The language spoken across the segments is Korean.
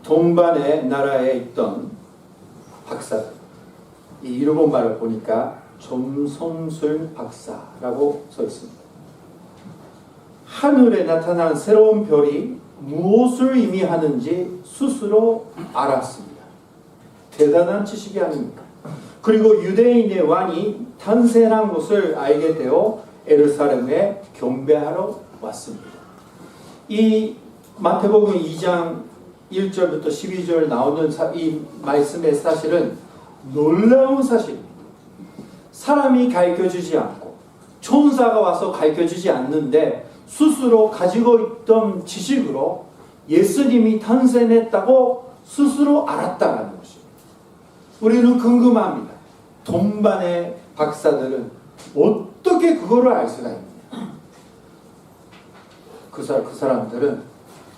동반의 나라에 있던 박사들, 이 일본말을 보니까 점성술 박사라고 써 있습니다. 하늘에 나타난 새로운 별이 무엇을 의미하는지 스스로 알았습니다. 대단한 지식이 아닙니까? 그리고 유대인의 왕이 탄생한 것을 알게 되어 예루살렘에 경배하러 왔습니다. 이 마태복음 2장 1절부터 12절 나오는 이 말씀의 사실은 놀라운 사실입니다. 사람이 가르쳐주지 않고 천사가 와서 가르쳐주지 않는데 스스로 가지고 있던 지식으로 예수님이 탄생했다고 스스로 알았다는 것입니다. 우리는 궁금합니다. 동반의 박사들은 어떻게 그거를 알 수가 있느냐? 그 사람들은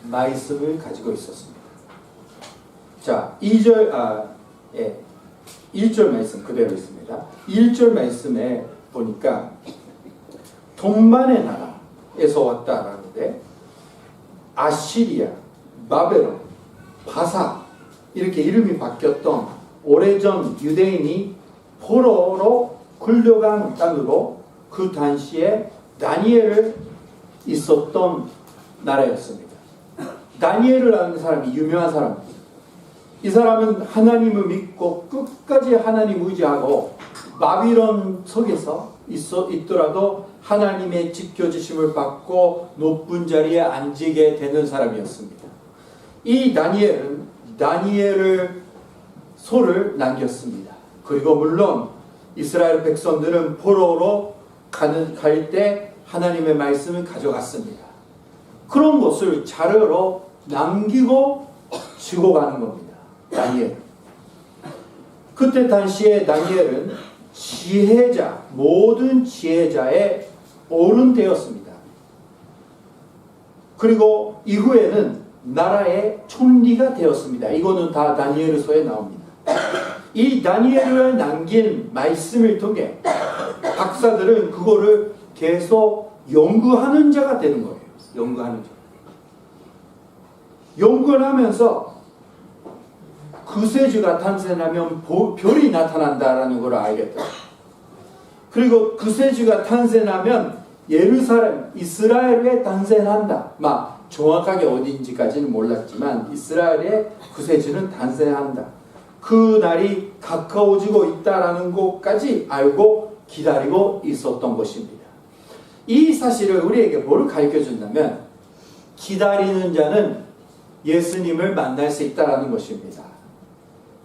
말씀을 가지고 있었습니다. 자, 1절 말씀 그대로 있습니다. 1절 말씀에 보니까 동반의 나라에서 왔다라는데 아시리아, 바벨론, 바사 이렇게 이름이 바뀌었던 오래전 유대인이 포로로 끌려간 땅으로 그 당시에 다니엘을 있었던 나라였습니다. 다니엘이라는 사람이 유명한 사람입니다. 이 사람은 하나님을 믿고 끝까지 하나님 의지하고 바빌론 속에서 있더라도 하나님의 지켜주심을 받고 높은 자리에 앉게 되는 사람이었습니다. 이 다니엘은 다니엘을 소를 남겼습니다. 그리고 물론 이스라엘 백성들은 포로로 갈 때 하나님의 말씀을 가져갔습니다. 그런 것을 자료로 남기고 지고 가는 겁니다. 다니엘. 그때 당시에 다니엘은 지혜자, 모든 지혜자의 어른되었습니다. 그리고 이후에는 나라의 총리가 되었습니다. 이거는 다 다니엘서에 나옵니다. 이 다니엘을 남긴 말씀을 통해 박사들은 그거를 계속 연구하는 자가 되는 거예요. 연구하는 자. 연구를 하면서 구세주가 탄생하면 별이 나타난다라는 걸 알겠다. 그리고 구세주가 탄생하면 예루살렘, 이스라엘에 탄생한다. 정확하게 어딘지까지는 몰랐지만 이스라엘에 구세주는 탄생한다. 그 날이 가까워지고 있다라는 것까지 알고 기다리고 있었던 것입니다. 이 사실을 우리에게 뭘 가르쳐준다면 기다리는 자는 예수님을 만날 수 있다라는 것입니다.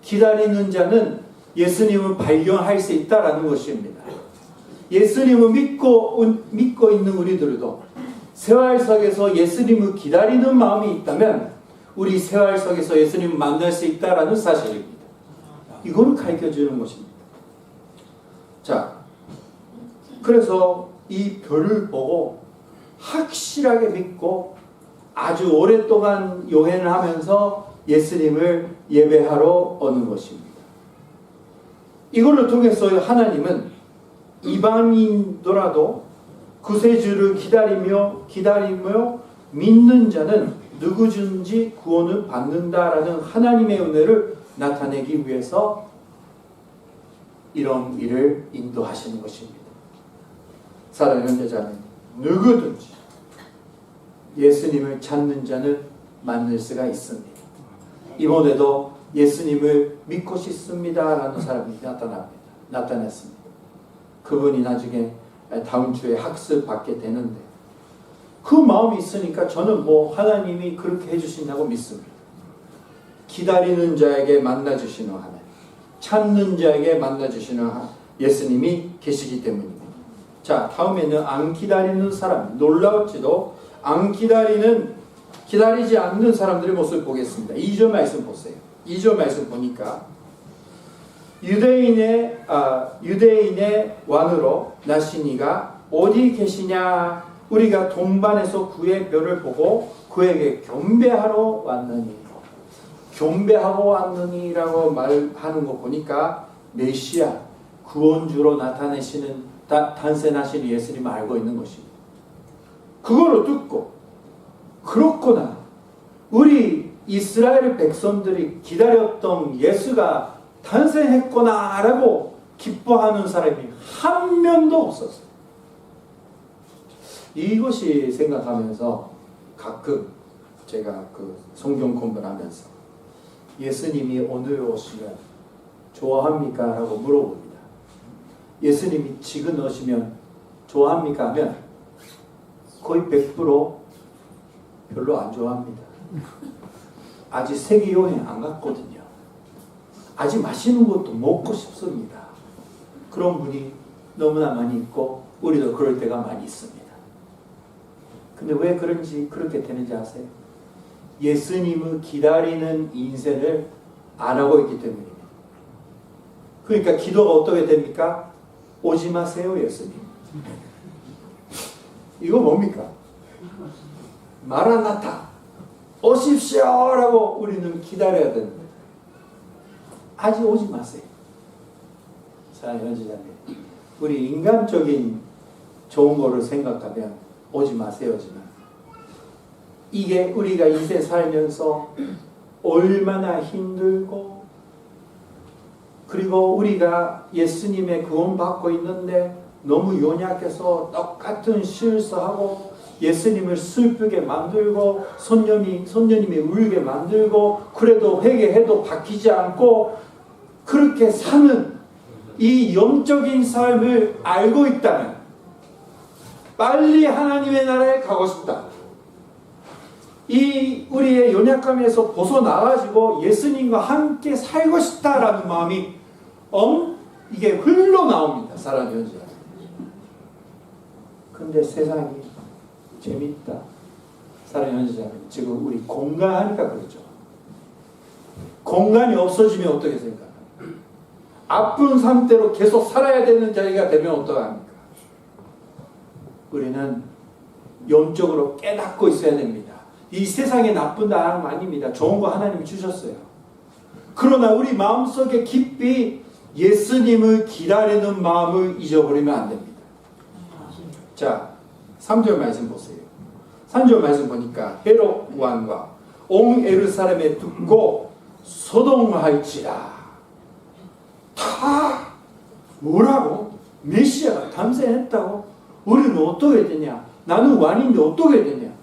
기다리는 자는 예수님을 발견할 수 있다라는 것입니다. 예수님을 믿고 있는 우리들도 생활 속에서 예수님을 기다리는 마음이 있다면 우리 생활 속에서 예수님을 만날 수 있다라는 사실입니다. 이거를 가르쳐주는 것입니다. 자, 그래서 이 별을 보고 확실하게 믿고 아주 오랫동안 여행을 하면서 예수님을 예배하러 오는 것입니다. 이걸로 통해서 하나님은 이방인더라도 구세주를 기다리며 믿는 자는 누구든지 구원을 받는다라는 하나님의 은혜를 나타내기 위해서 이런 일을 인도하시는 것입니다. 사랑하는 여자는 누구든지 예수님을 찾는 자는 만날 수가 있습니다. 이번에도 예수님을 믿고 싶습니다라는 사람이 나타났습니다. 그분이 나중에 다음 주에 학습 받게 되는데 그 마음이 있으니까 저는 하나님이 그렇게 해주신다고 믿습니다. 기다리는 자에게 만나주시는 하나님, 찾는 자에게 만나주시는 예수님이 계시기 때문입니다. 자, 다음에는 안 기다리는 사람, 놀라울지도 기다리지 않는 사람들의 모습을 보겠습니다. 2절 말씀 보세요. 2절 말씀 보니까 유대인의 왕으로 나신 이가 어디 계시냐? 우리가 동반에서 그의 별을 보고 그에게 경배하러 왔느니. 경배하고 왔느니라고 말하는 거 보니까 메시아, 구원주로 탄생하시는 예수님을 알고 있는 것입니다. 그거를 듣고 그렇구나. 우리 이스라엘 백성들이 기다렸던 예수가 탄생했구나라고 기뻐하는 사람이 한 명도 없었어요. 이것이 생각하면서 가끔 제가 그 성경 공부를 하면서 예수님이 오늘 오시면 좋아합니까? 라고 물어봅니다. 예수님이 지금 오시면 좋아합니까? 하면 거의 100% 별로 안 좋아합니다. 아직 세계 여행 안 갔거든요. 아직 맛있는 것도 먹고 싶습니다. 그런 분이 너무나 많이 있고 우리도 그럴 때가 많이 있습니다. 근데 왜 그런지 그렇게 되는지 아세요? 예수님을 기다리는 인생을 안 하고 있기 때문입니다. 그러니까 기도가 어떻게 됩니까? 오지 마세요, 예수님. 이거 뭡니까? 마라나타 오십시오 라고 우리는 기다려야 됩니다. 아직 오지 마세요. 사랑하는 형제자매, 우리 인간적인 좋은 거를 생각하면 오지 마세요지만 이게 우리가 인생 살면서 얼마나 힘들고 그리고 우리가 예수님의 구원 받고 있는데 너무 연약해서 똑같은 실수하고 예수님을 슬프게 만들고 손녀님이 울게 만들고 그래도 회개해도 바뀌지 않고 그렇게 사는 이 영적인 삶을 알고 있다면 빨리 하나님의 나라에 가고 싶다. 이 우리의 연약함에서 벗어나가지고 예수님과 함께 살고 싶다라는 마음이 이게 흘러나옵니다. 사람이 현재. 근데 세상이 재밌다. 사람이 현재 지금 우리 공간하니까 그렇죠. 공간이 없어지면 어떻게 생각합니까? 아픈 상태로 계속 살아야 되는 자리가 되면 어떡합니까? 우리는 영적으로 깨닫고 있어야 됩니다. 이 세상에 나쁜 사람 아닙니다. 좋은 거 하나님이 주셨어요. 그러나 우리 마음속에 깊이 예수님을 기다리는 마음을 잊어버리면 안 됩니다. 자, 3절 말씀 보세요. 3절 말씀 보니까 헤롯 왕과 온 예루살렘에 듣고 소동할지라. 다 뭐라고? 메시아가 탄생했다고? 우리는 어떻게 되냐? 나는 왕인데 어떻게 되냐?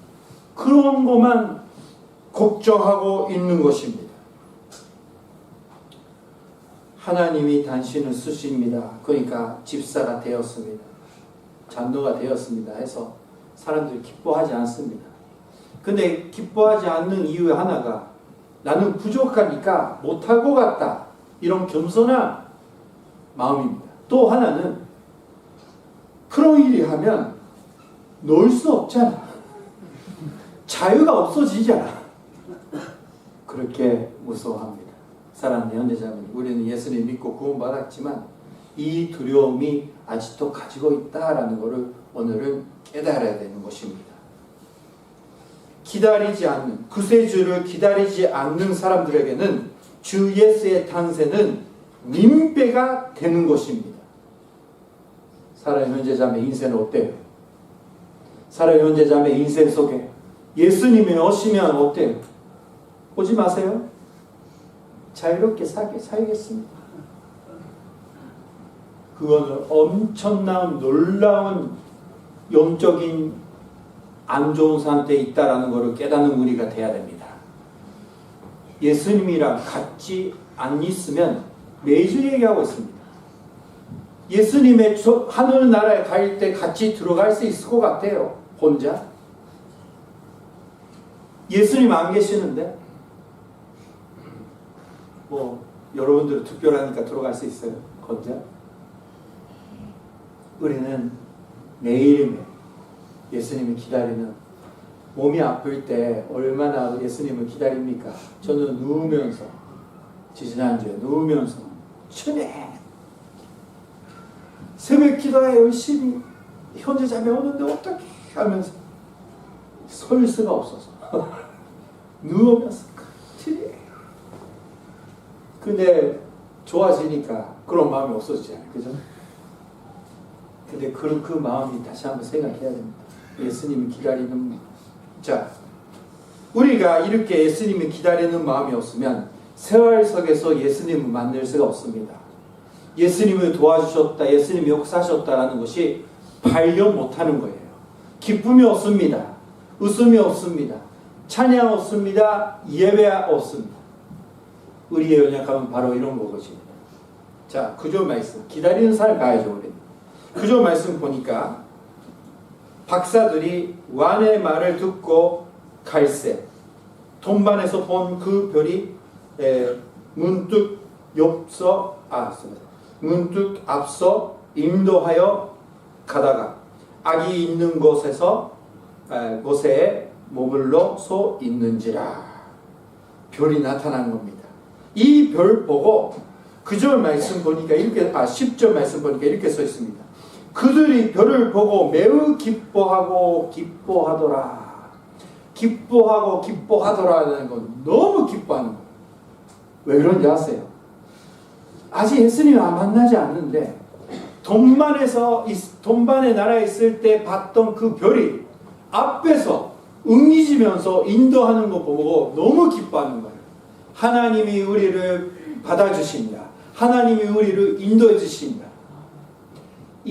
그런 것만 걱정하고 있는 것입니다. 하나님이 당신을 쓰십니다. 그러니까 집사가 되었습니다. 장로가 되었습니다. 해서 사람들이 기뻐하지 않습니다. 근데 기뻐하지 않는 이유 하나가 나는 부족하니까 못할 것 같다. 이런 겸손한 마음입니다. 또 하나는 그런 일이 하면 놓을 수 없잖아. 자유가 없어지잖아. 그렇게 무서워합니다. 사랑하는 현대자분, 우리는 예수님 믿고 구원받았지만 이 두려움이 아직도 가지고 있다라는 것을 오늘은 깨달아야 되는 것입니다. 기다리지 않는, 구세주를 기다리지 않는 사람들에게는 주 예수의 탄생은 민폐가 되는 것입니다. 사랑하는 현재자매 인생은 어때요? 사랑하는 현재자매 인생 속에 예수님이 오시면 어때요? 오지 마세요. 자유롭게 살겠습니다. 그거는 엄청난 놀라운 영적인 안 좋은 상태에 있다라는 것을 깨닫는 우리가 돼야 됩니다. 예수님이랑 같이 안 있으면 매주 얘기하고 있습니다. 예수님의 하늘나라에 갈 때 같이 들어갈 수 있을 것 같아요. 혼자. 예수님 안 계시는데 뭐 여러분들 특별하니까 들어갈 수 있어요. 혼자. 우리는 매일매일 예수님을 기다리는, 몸이 아플 때 얼마나 예수님을 기다립니까? 저는 누우면서, 지지난주에 누우면서 주님 새벽 기도에 열심히 현재 잠에 오는데 어떻게 하면서 설 수가 없어서 누우면서 주님. 근데 좋아지니까 그런 마음이 없어지잖아요. 그죠? 근데 그 마음이 다시 한번 생각해야 됩니다. 예수님을 기다리는 마음. 자, 우리가 이렇게 예수님을 기다리는 마음이 없으면 세월 속에서 예수님을 만날 수가 없습니다. 예수님을 도와주셨다, 예수님이 역사하셨다라는 것이 발견 못하는 거예요. 기쁨이 없습니다. 웃음이 없습니다. 찬양 없습니다. 예배 없습니다. 우리의 연약함은 바로 이런 것입니다. 자, 구절 말씀. 기다리는 삶 가야죠, 우리는. 구절 말씀 보니까 박사들이 왕의 말을 듣고 갈새 돈반에서 본 그 별이 문득 앞서 인도하여 가다가 악이 있는 곳에 머물러 서 있는지라. 별이 나타난 겁니다. 이 별 보고 9절 말씀 보니까 이렇게 10절 말씀 보니까 이렇게 써 있습니다. 그들이 별을 보고 매우 기뻐하더라. 기뻐하더라는 건 너무 기뻐하는 거예요. 왜 그런지 아세요? 아직 예수님을 만나지 않는데 돈반의 나라에 있을 때 봤던 그 별이 앞에서 응이지면서 인도하는 거 보고 너무 기뻐하는 거예요. 하나님이 우리를 받아주신다. 하나님이 우리를 인도해 주신다.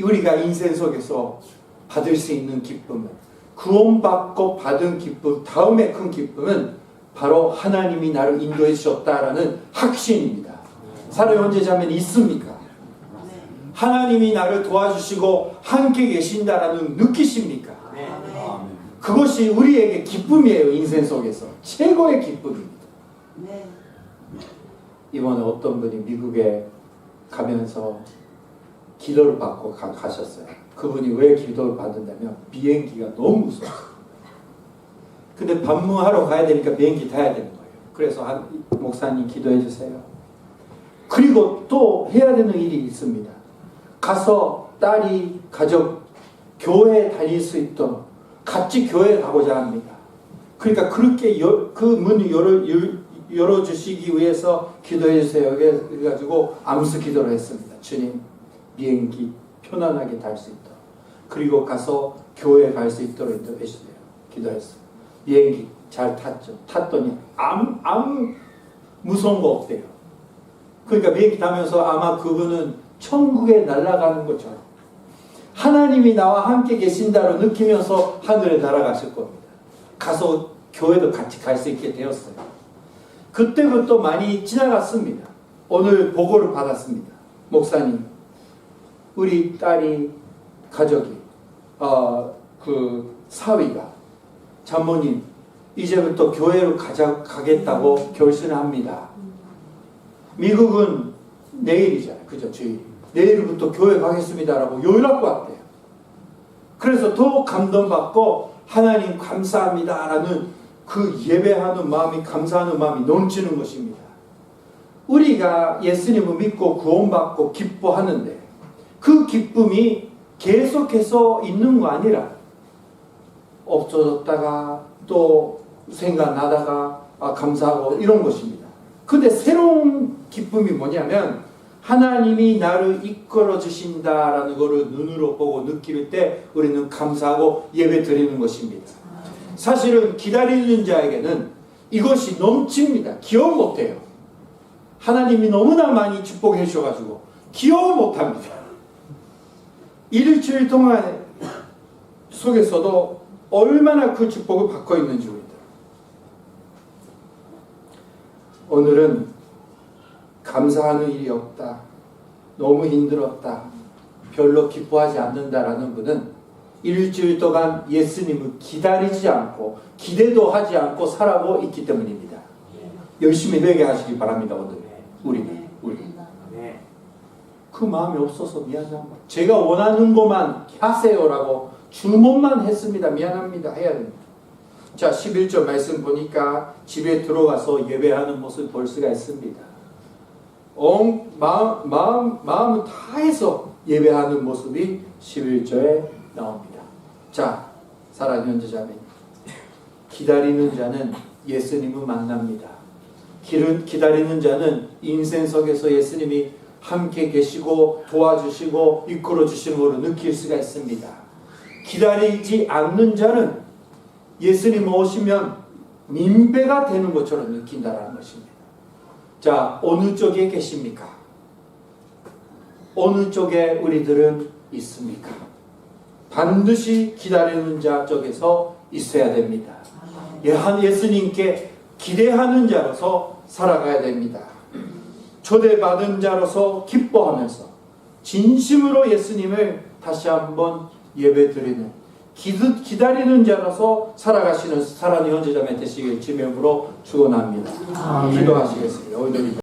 우리가 인생 속에서 받을 수 있는 기쁨은, 구원받고 받은 기쁨 다음에 큰 기쁨은 바로 하나님이 나를 인도해 주셨다라는 확신입니다. 사랑의 형제자매는 있습니까? 하나님이 나를 도와주시고 함께 계신다라는 느끼십니까? 그것이 우리에게 기쁨이에요. 인생 속에서 최고의 기쁨입니다. 이번에 어떤 분이 미국에 가면서 기도를 받고 가셨어요. 그분이 왜 기도를 받는다면 비행기가 너무 무서워요. 근데 반문하러 가야 되니까 비행기 타야 되는 거예요. 그래서 목사님 기도해 주세요. 그리고 또 해야 되는 일이 있습니다. 가서 딸이 가족 교회에 다닐 수 있도록 같이 교회에 가고자 합니다. 그러니까 그렇게 그 문을 열어주시기 위해서 기도해 주세요. 그래가지고 암수 기도를 했습니다. 주님, 비행기 편안하게 탈 수 있도록, 그리고 가서 교회에 갈 수 있도록 인도해 주세요. 기도했어요. 비행기 잘 탔죠. 탔더니 아무 무서운 거 없대요. 그러니까 비행기 타면서 아마 그분은 천국에 날아가는 것처럼 하나님이 나와 함께 계신다로 느끼면서 하늘에 날아가실 겁니다. 가서 교회도 같이 갈 수 있게 되었어요. 그때부터 많이 지나갔습니다. 오늘 보고를 받았습니다. 목사님, 우리 딸이 가족이 그 사위가 장모님 이제부터 교회로 가겠다고 결심합니다. 미국은 내일이잖아요. 그죠? 주일. 내일부터 교회 가겠습니다라고 연락 왔대요. 그래서 더 감동받고 하나님 감사합니다라는 그 예배하는 마음이, 감사하는 마음이 넘치는 것입니다. 우리가 예수님을 믿고 구원받고 기뻐하는데 그 기쁨이 계속해서 있는 거 아니라 없어졌다가 또 생각나다가 감사하고 이런 것입니다. 근데 새로운 기쁨이 뭐냐면 하나님이 나를 이끌어 주신다라는 것을 눈으로 보고 느낄 때 우리는 감사하고 예배 드리는 것입니다. 사실은 기다리는 자에게는 이것이 넘칩니다. 기억 못해요. 하나님이 너무나 많이 축복해 주셔가지고 기억 못합니다. 일주일 동안 속에서도 얼마나 그 축복을 받고 있는지 우리들. 오늘은 감사하는 일이 없다, 너무 힘들었다, 별로 기뻐하지 않는다라는 분은 일주일 동안 예수님을 기다리지 않고 기대도 하지 않고 살아고 있기 때문입니다. 열심히 회개하시기 바랍니다. 오늘 우리 그 마음이 없어서 미안합니다. 제가 원하는 것만 하세요라고 주문만 했습니다. 미안합니다. 해야 됩니다. 자, 11절 말씀 보니까 집에 들어가서 예배하는 모습을 볼 수가 있습니다. 마음을 다해서 예배하는 모습이 11절에 나옵니다. 자, 사랑하는 형제자매, 기다리는 자는 예수님을 만납니다. 기다리는 자는 인생 속에서 예수님이 함께 계시고 도와주시고 이끌어 주시는 것을 느낄 수가 있습니다. 기다리지 않는 자는 예수님 오시면 민배가 되는 것처럼 느낀다는 것입니다. 자, 어느 쪽에 계십니까? 어느 쪽에 우리들은 있습니까? 반드시 기다리는 자 쪽에서 있어야 됩니다. 예수님께 기대하는 자로서 살아가야 됩니다. 초대받은 자로서 기뻐하면서 진심으로 예수님을 다시 한번 예배드리는 기다리는 자로서 살아가시는 사랑의 형제자매 되시길 주님으로 축원합니다. 기도하시겠습니다.